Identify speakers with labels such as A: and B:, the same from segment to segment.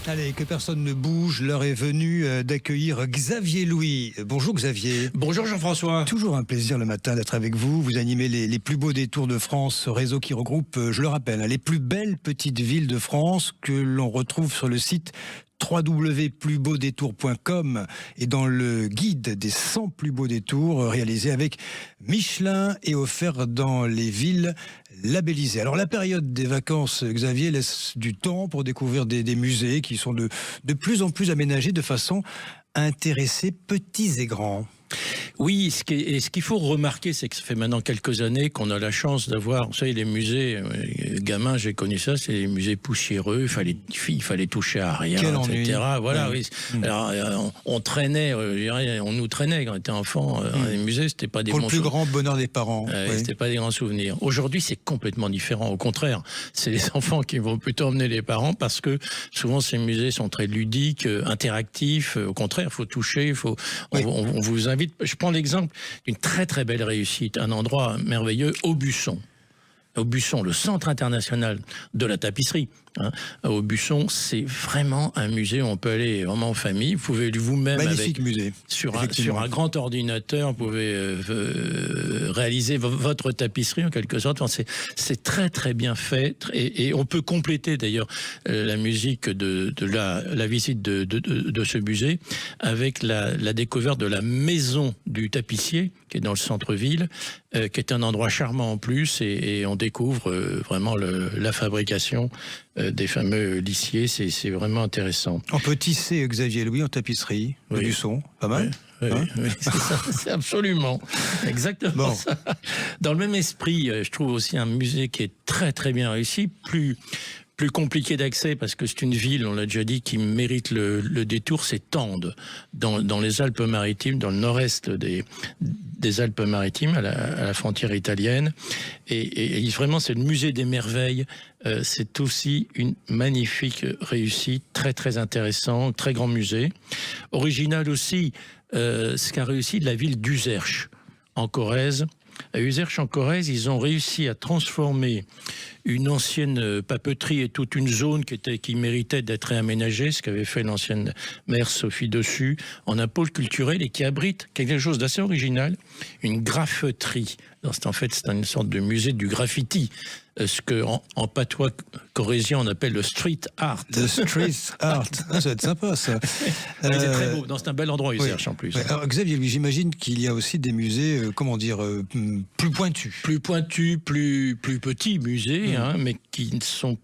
A: Allez, que personne ne bouge, l'heure est venue d'accueillir Xavier Louis. Bonjour Xavier.
B: Bonjour Jean-François.
A: Toujours un plaisir le matin d'être avec vous. Vous animez les plus beaux détours de France, ce réseau qui regroupe, je le rappelle, les plus belles petites villes de France que l'on retrouve sur le site www.plusbeaudétours.com et dans le guide des 100 plus beaux détours réalisé avec Michelin et offert dans les villes labellisées. Alors la période des vacances, Xavier, laisse du temps pour découvrir des musées qui sont de plus en plus aménagés de façon à intéresser petits et grands.
B: Oui, ce qu'il faut remarquer, c'est que ça fait maintenant quelques années qu'on a la chance d'avoir, vous savez, les musées, gamin, j'ai connu ça, c'est les musées poussiéreux, il fallait toucher à rien,
A: Quel
B: etc.
A: ennui.
B: Voilà,
A: oui.
B: oui. Alors, on traînait, on nous traînait quand on était enfant, dans les musées, c'était pas des
A: pour
B: bons
A: le plus grand bonheur des parents.
B: C'était pas des grands souvenirs. Aujourd'hui, c'est complètement différent. Au contraire, c'est les enfants qui vont plutôt emmener les parents parce que souvent ces musées sont très ludiques, interactifs. Au contraire, il faut toucher, on vous invite. Je prends l'exemple d'une très très belle réussite, un endroit merveilleux, Aubusson. Aubusson, le centre international de la tapisserie. Aubusson, c'est vraiment un musée où on peut aller vraiment en famille. Vous pouvez vous-même,
A: magnifique musée.
B: Sur un grand ordinateur, vous pouvez réaliser votre tapisserie en quelque sorte. Enfin, c'est très très bien fait et on peut compléter d'ailleurs la musique de la visite de ce musée avec la découverte de la maison du tapissier qui est dans le centre-ville, qui est un endroit charmant en plus et on découvre vraiment la fabrication des fameux lissiers, c'est vraiment intéressant.
A: On peut tisser Xavier Louis en tapisserie,
B: oui.
A: Du son, pas mal.
B: Oui, oui, c'est ça, c'est absolument, exactement ça. Dans le même esprit, je trouve aussi un musée qui est très très bien réussi, plus compliqué d'accès parce que c'est une ville, on l'a déjà dit, qui mérite le détour, c'est Tende, dans les Alpes-Maritimes, dans le nord-est des Alpes-Maritimes, à la frontière italienne. Et vraiment, c'est le musée des merveilles. C'est aussi une magnifique réussite, très très intéressant, très grand musée. Original aussi, ce qu'a réussi de la ville d'Uzerche, en Corrèze. À Uzerche en Corrèze, ils ont réussi à transformer une ancienne papeterie et toute une zone qui méritait d'être réaménagée, ce qu'avait fait l'ancienne maire Sophie Dessus, en un pôle culturel et qui abrite quelque chose d'assez original, une graffeterie. En fait, c'est une sorte de musée du graffiti, ce que en patois corrézien on appelle le street art.
A: Le street art, ça va être sympa ça.
B: C'est très beau, c'est un bel endroit Uzerche en plus.
A: Oui. Alors Xavier, j'imagine qu'il y a aussi des musées, plus pointus.
B: Plus pointus, plus petits musées, mais qui sont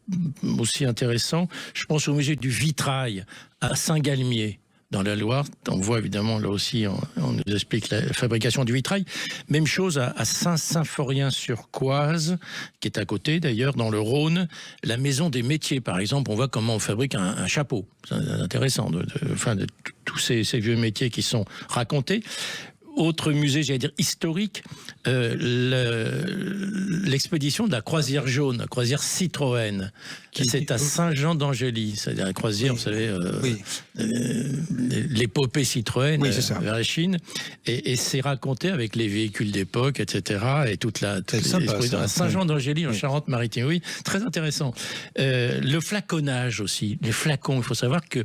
B: aussi intéressants. Je pense au musée du vitrail à Saint-Galmier, dans la Loire. On voit évidemment là aussi, on nous explique la fabrication du vitrail. Même chose à Saint-Symphorien-sur-Coise, qui est à côté d'ailleurs, dans le Rhône. La maison des métiers, par exemple, on voit comment on fabrique un chapeau. C'est intéressant, de tous ces vieux métiers qui sont racontés. Autre musée, j'allais dire historique, l'expédition de la croisière jaune, la croisière Citroën, c'est à Saint-Jean-d'Angély, c'est-à-dire la croisière, vous savez, l'épopée Citroën vers la Chine, et c'est raconté avec les véhicules d'époque, etc., et toute à Saint-Jean-d'Angély en Charente-Maritime. Oui, très intéressant. Le flaconnage aussi, les flacons, il faut savoir que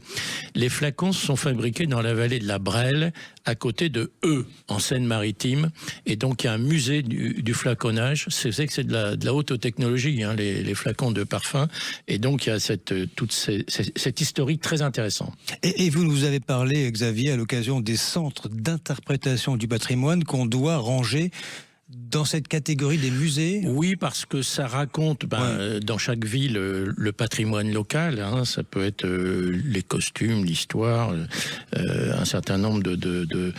B: les flacons sont fabriqués dans la vallée de la Brelle, à côté de Eu, en Seine-Maritime, et donc il y a un musée du flaconnage. C'est que c'est de la haute technologie, les flacons de parfum, et donc il y a cette historique très intéressant.
A: Et vous nous avez parlé, Xavier, à l'occasion des centres d'interprétation du patrimoine qu'on doit ranger dans cette catégorie des musées.
B: Oui, parce que ça raconte dans chaque ville le patrimoine local. Ça peut être les costumes, l'histoire, un certain nombre de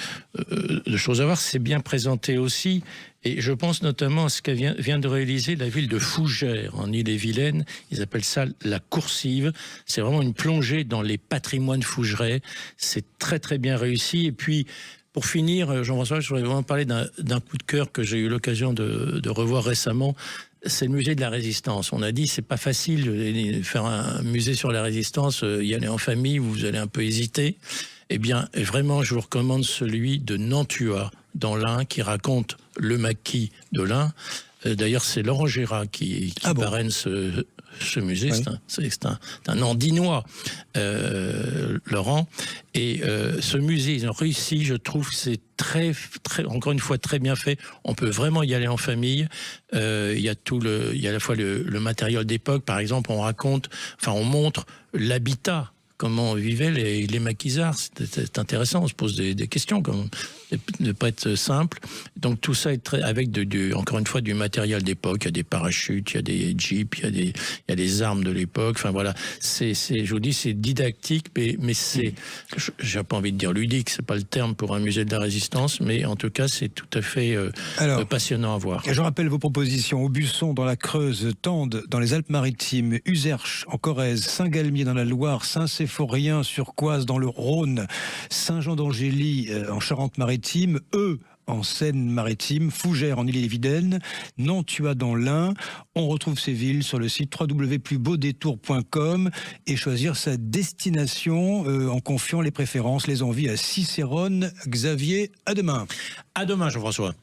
B: choses à voir. C'est bien présenté aussi. Et je pense notamment à ce que vient de réaliser la ville de Fougères, en Ille-et-Vilaine. Ils appellent ça la coursive. C'est vraiment une plongée dans les patrimoines fougerais. C'est très très bien réussi. Et puis, pour finir, Jean-François, je voudrais vraiment parler d'un coup de cœur que j'ai eu l'occasion de revoir récemment. C'est le musée de la Résistance. On a dit c'est pas facile de faire un musée sur la Résistance, y aller en famille, vous allez un peu hésiter. Eh bien, vraiment, je vous recommande celui de Nantua, dans l'Ain, qui raconte le maquis de l'Ain. D'ailleurs, c'est Laurent Gérard qui parraine ce musée.
A: Oui.
B: C'est un Andinois, Laurent. Et ce musée, ils ont réussi, je trouve, c'est très, encore une fois, très bien fait. On peut vraiment y aller en famille. Il y a il y a à la fois le matériel d'époque. Par exemple, on montre l'habitat. Comment vivaient les maquisards. C'est intéressant, on se pose des questions, comme ne pas être simple. Donc tout ça est avec encore une fois du matériel d'époque. Il y a des parachutes, il y a des jeeps, il y a des armes de l'époque. Enfin voilà, je vous dis, c'est didactique, mais c'est, j'ai pas envie de dire ludique, c'est pas le terme pour un musée de la Résistance, mais en tout cas c'est tout à fait passionnant à voir.
A: Je rappelle vos propositions: Aubusson dans la Creuse, Tende dans les Alpes-Maritimes, Uzerche en Corrèze, Saint-Galmier dans la Loire, Saint-Séphorien sur Coise dans le Rhône, Saint-Jean d'Angély en Charente-Maritime, en Seine-Maritime, Fougères en Ille-et-Vilaine, Nantua dans l'Ain. On retrouve ces villes sur le site www.plusbeaudétours.com et choisir sa destination en confiant les préférences, les envies à Cicérone. Xavier, à demain.
B: À demain, Jean-François.